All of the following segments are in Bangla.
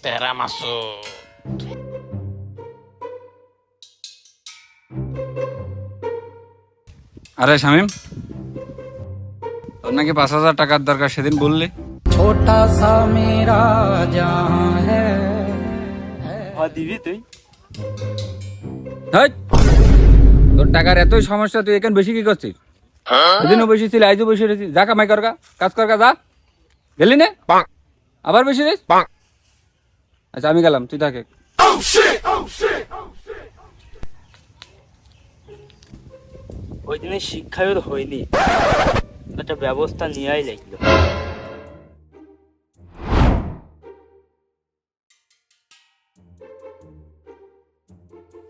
তেরা মাসু। আরে শামিম, তোর নাকি 5,000 টাকার দরকার, সেদিন বললি। ছোটা সা মেরা জাহাঁ হ্যায় দিবি তুই? হেই, তোর টাকার এতই সমস্যা, তুই এখানে বেশি কি করছিস? সেদিনও বেশি ছিল, আইজও বেশি রয়েছিস। যা কামাই করগা, কাজ করগা, যা। গেলি না আবার বেশি রেস। আচ্ছা আমি গেলাম, তুই থাকে। ওই দিনের শিক্ষায় ওর হয়নি, একটা ব্যবস্থা নেওয়াই লাগলো।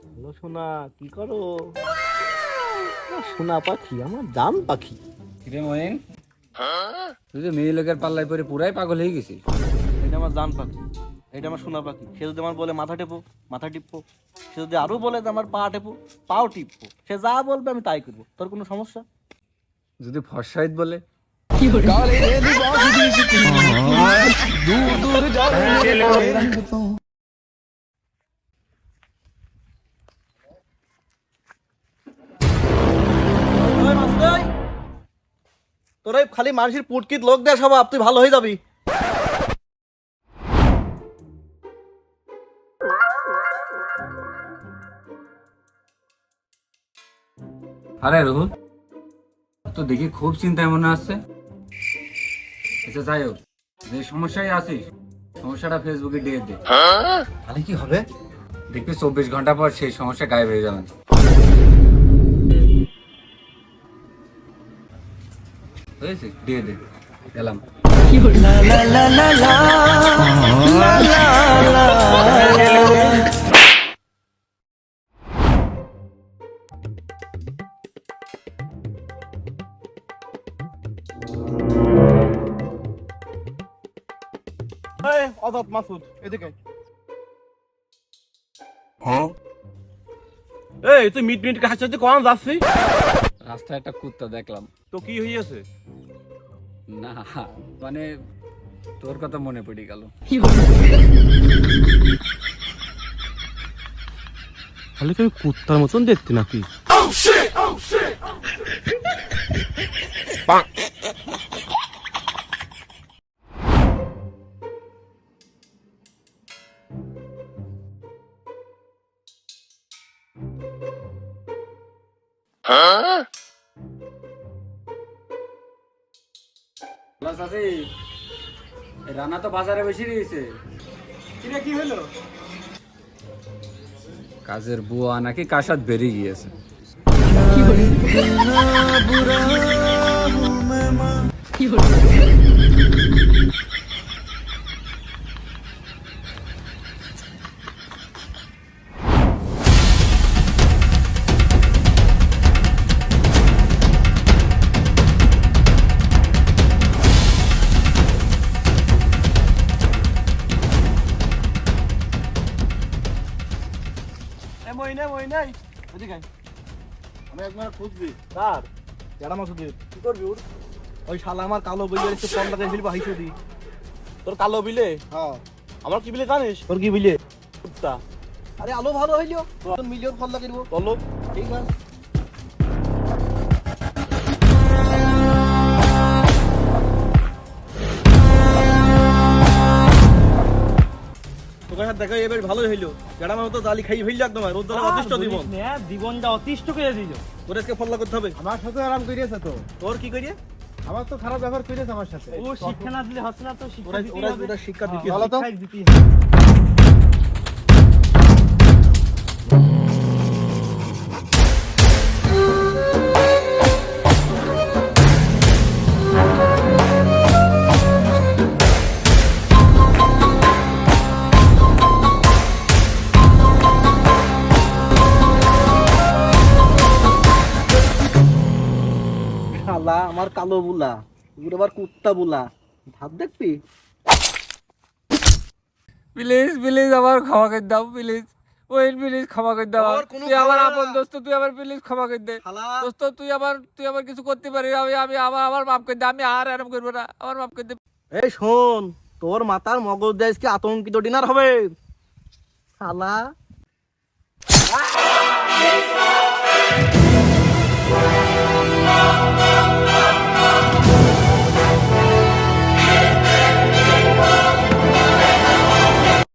হ্যালো সোনা, কি করো? সোনা পাখি, আমার জান পাখি। রে মহিন, তুই যে মেয়ে লোকের পাল্লায় পরে পুরাই পাগল হয়ে গেছিস। এটা আমার জান পাখি, এটা আমার সোনা পাখি। সে যদি আমার বলে মাথা টেপো, মাথা টিপবো। সে যদি আরো বলে যে আমার পা টেপো, পাও টিপবো। সে যা বলবে আমি তাই করবো। তোর কোনো সমস্যা? যদি ফর্সাইদ বলে? ওই মাসুদ ভাই, তোর এই খালি মানুষের পুটকিত লোক দেয় স্বভাব, তুই ভালো হয়ে যাবি। আরে রুহুল, তো দেখি খুব চিন্তায় মনে আসছে। আচ্ছা যাই হোক, যে সমস্যায় আছিস, সমস্যাটা ফেসবুকে দিয়ে দে। তাহলে কি হবে? দেখবি 24 ঘন্টা পর সেই সমস্যা গায়েব হয়ে যাবে। বুঝেছি, দিয়ে দে, গেলাম। এই অজাত মাসুদ, এদিকে। এই তুই মিট মিট হাসতে কোন যাচ্ছিস? রাস্তায় একটা কুত্তা দেখলাম। তো কি হইয়াছে? না মানে তোর কথা মনে পড়ে গেল। তাহলে কি কুত্তার মতন দেখতে নাকি? রানা তো বাজারে বেশি রয়েছে। কি হলো? কাজের বুয়া নাকি কাশাত বেরিয়ে গিয়েছে। আমি একবার খুঁজবি কার কেডা মাসুদের কি করবি? ওই শালা আমার কালো বিলের একটু কম টাকায় ফেলবো হাইছো দি। তোর কালো বিলে? হ্যাঁ। আমার কি বিলে জানিস? তোর কি বিলে? কুত্তা। আরে আলো ভালো হইলো, তোর মিলিয়ন ফল লাগিয়ে দেবো। চলো ঠিক আছে। তোকে দেখা এবার ভালোই হইলো। কেডা আমার তো জালি খাই ফেললি একদম, রোদ্দুরে অতিষ্ঠ জীবন। জীবনটা অতিষ্ঠ করে দিল। তোর আজকে ফল করতে হবে। আমার সাথে আরাম করিয়েছে তো। তোর কি করিয়ে? আমার তো খারাপ ব্যবহার করিয়েছে আমার সাথে। ও শিক্ষা না দিলে হচ্ছে না, তো শিক্ষা ওরা দিতেই ওরা হবে। ওরা শিক্ষা দিতে বলো তো। শিক্ষাই দিতেই হবে। শালা আমার কালো বুলা, তুই আবার কুত্তা বুলা, ভাত দেখবি? প্লিজ প্লিজ আমার ক্ষমা করে দাও, প্লিজ ওই প্লিজ ক্ষমা করে দাও। তোর কোনো তুই আমার ক্ষমা আপন না। দোস্ত, তুই আমার প্লিজ ক্ষমা করে দে। শালা দোস্ত তুই আমার কিছু করতে পারিস, আমি আমার মাফ করে দে। আমি আর এরকম করবো না, আমার মাফ করে দে। এই শোন, তোর মাথার মগজ দেশ কি আতঙ্কিত ডিনার হবে শালা